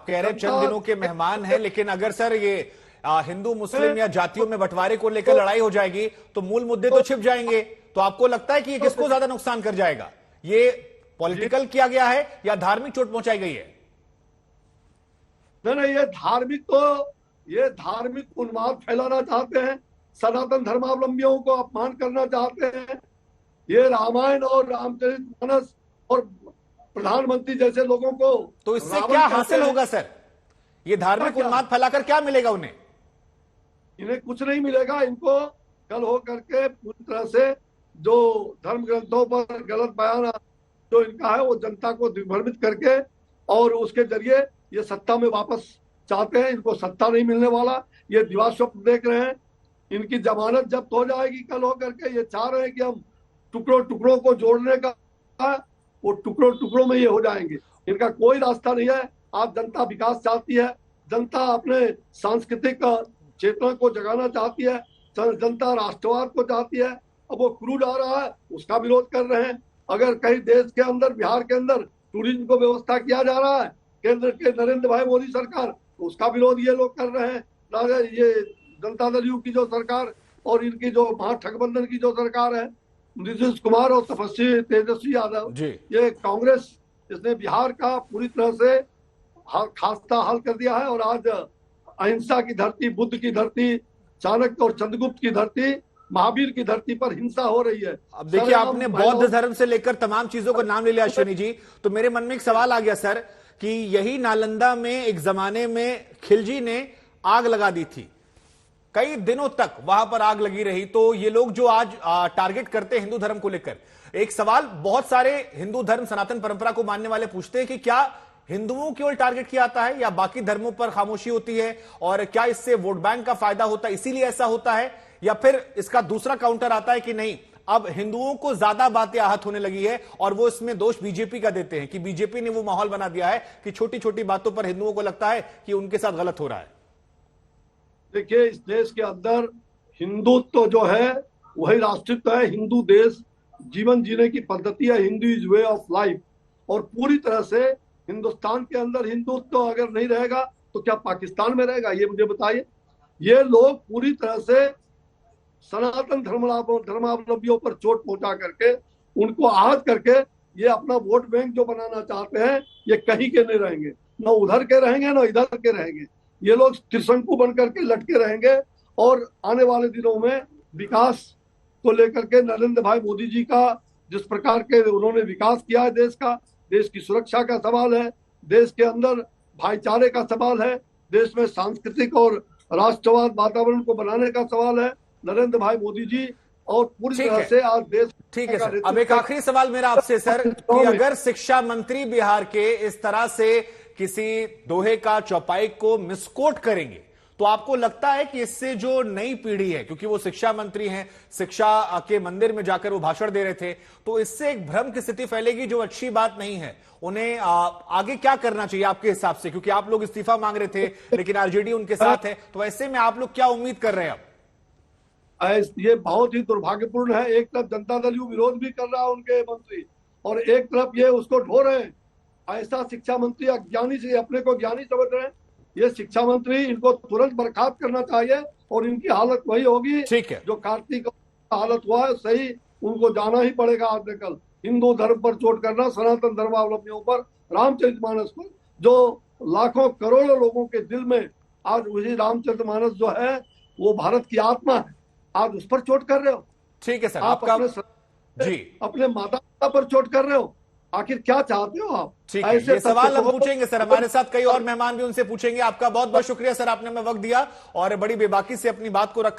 कह रहे चंद दिनों के मेहमान हैं, लेकिन अगर सर ये हिंदू मुस्लिम या जातियों में बंटवारे को लेकर लड़ाई हो जाएगी तो मूल मुद्दे तो छिप जाएंगे। तो आपको लगता है कि ये किसको ज्यादा नुकसान कर जाएगा? ये पॉलिटिकल किया गया है या धार्मिक चोट पहुंचाई गई है? नहीं, ये धार्मिक उन्माद फैलाना चाहते हैं, सनातन धर्मावलंबियों को अपमान करना चाहते हैं। ये रामायण और रामचरितमानस और प्रधानमंत्री जैसे लोगों को तो इससे क्या हासिल होगा सर? ये धार्मिक उन्माद फैलाकर क्या मिलेगा उन्हें? इन्हें कुछ नहीं मिलेगा। इनको कल हो करके पूरी तरह से जो धर्म ग्रंथों पर गलत बयान जो इनका है वो जनता को दिग्भ्रमित करके और उसके जरिए ये सत्ता में वापस चाहते हैं। इनको सत्ता नहीं मिलने वाला, ये दिवास्वप्न देख रहे हैं। इनकी जमानत जब्त हो जाएगी कल हो करके। ये चाह रहे हैं कि हम टुकड़ों टुकड़ों को जोड़ने का, वो टुकड़ों टुकड़ों में ये हो जाएंगे। इनका कोई रास्ता नहीं है। आज जनता विकास चाहती है, जनता अपने सांस्कृतिक चेतना को जगाना चाहती है, जनता राष्ट्रवाद को चाहती है। अब वो क्रूड आ रहा है, उसका विरोध कर रहे हैं। अगर कहीं देश के अंदर, बिहार के अंदर टूरिज्म को व्यवस्था किया जा रहा है केंद्र के नरेंद्र भाई मोदी सरकार, तो उसका विरोध ये लोग कर रहे हैं। ये जनता दल यू की जो सरकार और इनकी जो महागठबंधन की जो सरकार है, नीतीश कुमार और तपस्वी तेजस्वी यादव, ये कांग्रेस, इसने बिहार का पूरी तरह से खास्ता हाल कर दिया है। और आज अहिंसा की धरती, बुद्ध की धरती, चाणक्य और चंद्रगुप्त की धरती, महावीर की धरती पर हिंसा हो रही है। अब देखिए, आपने बौद्ध धर्म से लेकर तमाम चीजों का नाम ले लिया अश्विनी जी, तो मेरे मन में एक सवाल आ गया सर कि यही नालंदा में एक जमाने में खिलजी ने आग लगा दी थी, कई दिनों तक वहां पर आग लगी रही। तो ये लोग जो आज टारगेट करते हैं हिंदू धर्म को लेकर, एक सवाल बहुत सारे हिंदू धर्म सनातन परंपरा को मानने वाले पूछते हैं कि क्या हिंदुओं केवल टारगेट किया जाता है या बाकी धर्मों पर खामोशी होती है, और क्या इससे वोट बैंक का फायदा होता है इसीलिए ऐसा होता है, या फिर इसका दूसरा काउंटर आता है कि नहीं, अब हिंदुओं को ज्यादा बातें आहत होने लगी है और वो इसमें दोष बीजेपी का देते हैं कि बीजेपी ने वो माहौल बना दिया है कि छोटी छोटी बातों पर हिंदुओं को लगता है कि उनके साथ गलत हो रहा है। देखिए, इस देश के अंदर हिंदुत्व जो है वही राष्ट्रत्व है। हिंदू देश जीवन जीने की पद्धति है, Hindu is way of life. और पूरी तरह से हिंदुस्तान के अंदर हिंदुत्व अगर नहीं रहेगा तो क्या पाकिस्तान में रहेगा? ये मुझे बताइए। ये लोग पूरी तरह से सनातन धर्मावलंबियों पर चोट पहुंचा करके, उनको आहत करके, ये अपना वोट बैंक जो बनाना चाहते हैं, ये कहीं के नहीं रहेंगे, न उधर के रहेंगे न इधर के रहेंगे। ये लोग त्रिशंकु बनकर के लटके रहेंगे। और आने वाले दिनों में विकास को लेकर के नरेंद्र भाई मोदी जी का जिस प्रकार के उन्होंने विकास किया है देश का, देश की सुरक्षा का सवाल है, देश के अंदर भाईचारे का सवाल है, देश में सांस्कृतिक और राष्ट्रवाद वातावरण को बनाने का सवाल है। नरेंद्र भाई मोदी जी और पूरी तरह से आज देश। ठीक है सर, अब एक आखिरी सवाल मेरा आपसे सर कि अगर शिक्षा मंत्री बिहार के इस तरह से किसी दोहे का चौपाई को मिसकोट करेंगे तो आपको लगता है कि इससे जो नई पीढ़ी है, क्योंकि वो शिक्षा मंत्री हैं, शिक्षा के मंदिर में जाकर वो भाषण दे रहे थे, तो इससे एक भ्रम की स्थिति फैलेगी जो अच्छी बात नहीं है। उन्हें आगे क्या करना चाहिए आपके हिसाब से? क्योंकि आप लोग इस्तीफा मांग रहे थे लेकिन आरजेडी उनके साथ है, तो ऐसे में आप लोग क्या उम्मीद कर रहे हैं अब? ये बहुत ही दुर्भाग्यपूर्ण है। एक तरफ जनता दल यू विरोध भी कर रहा है उनके मंत्री, और एक तरफ ये उसको ढो रहे हैं। ऐसा शिक्षा मंत्री अज्ञानी से अपने को ज्ञानी समझ रहे हैं। ये शिक्षा मंत्री, इनको तुरंत बर्खास्त करना चाहिए और इनकी हालत वही होगी जो कार्तिक हालत हुआ है। सही, उनको जाना ही पड़ेगा आज न कल। हिंदू धर्म पर चोट करना, सनातन धर्मावलंबियों पर, रामचरितमानस पर, जो लाखों करोड़ों लोगों के दिल में आज वही रामचरितमानस जो है वो भारत की आत्मा है, आज उस पर चोट कर रहे हो। ठीक है सर, आप अपने माता पिता पर चोट कर रहे हो। आखिर क्या चाहते हो आप? ठीक है, ये सवाल हम पूछेंगे सर, हमारे साथ कई और मेहमान भी उनसे पूछेंगे। आपका बहुत बहुत शुक्रिया सर, आपने हमें वक्त दिया और बड़ी बेबाकी से अपनी बात को रखा।